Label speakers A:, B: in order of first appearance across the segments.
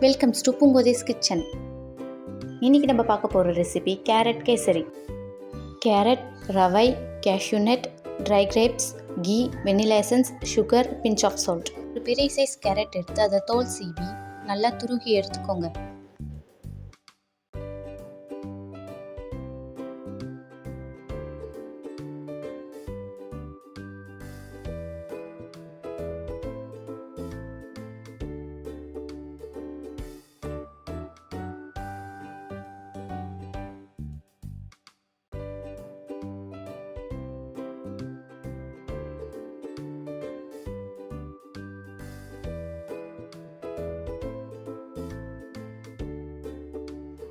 A: Welcomes to பூங்கோதைஸ் kitchen. இன்றைக்கி நம்ம பார்க்க போகிற ரெசிபி கேரட் கேசரி. கேரட், ரவை, cashew nut, dry grapes, ghee, vanilla essence, sugar, pinch of salt. ஒரு பெரிய சைஸ் கேரட் எடுத்து அதை தோல் சீவி நல்லா துருகி எடுத்துக்கோங்க.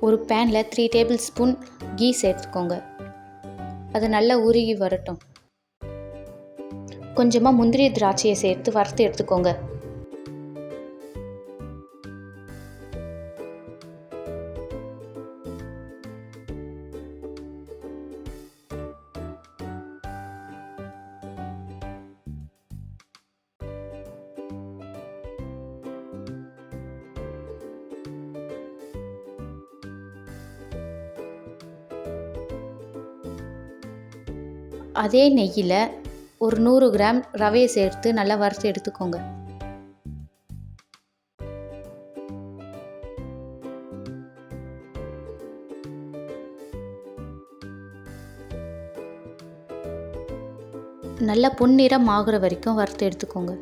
A: ஒரு பேனில் 3 டேபிள் ஸ்பூன் கீ சேர்த்துக்கோங்க. அது நல்லா உருகி வரட்டும். கொஞ்சமாக முந்திரி திராட்சையை சேர்த்து வறுத்து எடுத்துக்கோங்க. அதே நெய்யில் ஒரு 100 கிராம் ரவையை சேர்த்து நல்லா வறுத்து எடுத்துக்கோங்க. நல்லா பொன்னிறம் ஆகுற வரைக்கும் வறுத்து எடுத்துக்கோங்க.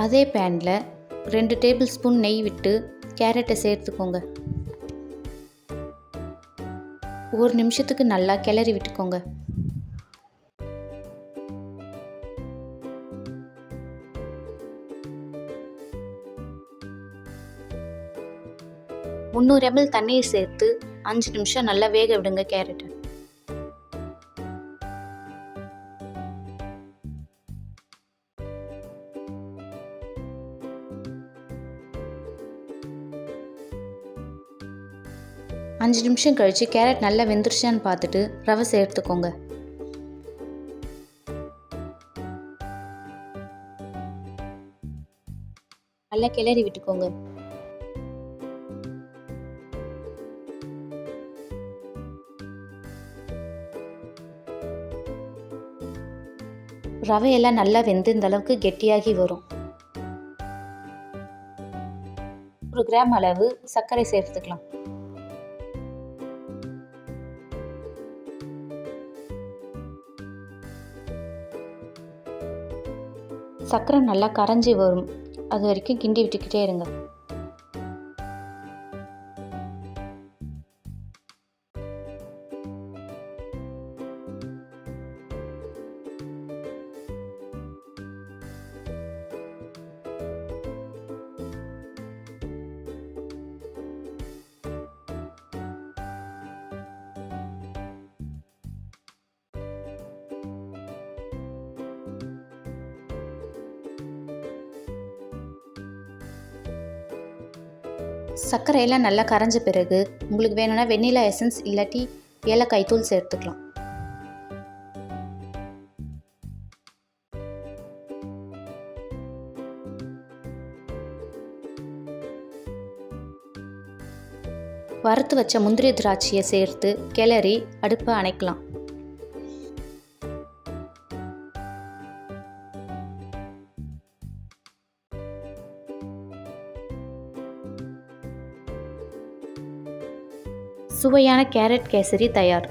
A: அதே பேனில் 2 டேபிள் ஸ்பூன் நெய் விட்டு கேரட்டை சேர்த்துக்கோங்க. 1 நிமிஷத்துக்கு நல்லா கிளறி விட்டுக்கோங்க. முந்நூறு ml தண்ணீர் சேர்த்து 5 நிமிஷம் நல்லா வேக விடுங்க கேரட்டை. அஞ்சு நிமிஷம் கழித்து கேரட் நல்லா வெந்துருச்சான்னு பார்த்துட்டு ரவை சேர்த்துக்கோங்க. நல்லா கிளறி விட்டுக்கோங்க. ரவையெல்லாம் நல்லா வெந்து இந்த அளவுக்கு கெட்டியாகி வரும். 1 கிராம் அளவு சர்க்கரை சேர்த்துக்கலாம். சர்க்கரை நல்லா கரைஞ்சி வரும். அது வரைக்கும் கிண்டி விட்டுக்கிட்டே இருங்க. சர்க்கரையெல்லாம் நல்லா கரைஞ்ச பிறகு உங்களுக்கு வேணும்னா வெண்ணிலா எசன்ஸ் இல்லாட்டி ஏலக்காய் தூள் சேர்த்துக்கலாம். வறுத்து வச்ச முந்திரி திராட்சையை சேர்த்து கிளறி அடுப்பை அணைக்கலாம். சுவையான கேரட் கேசரி தயார்.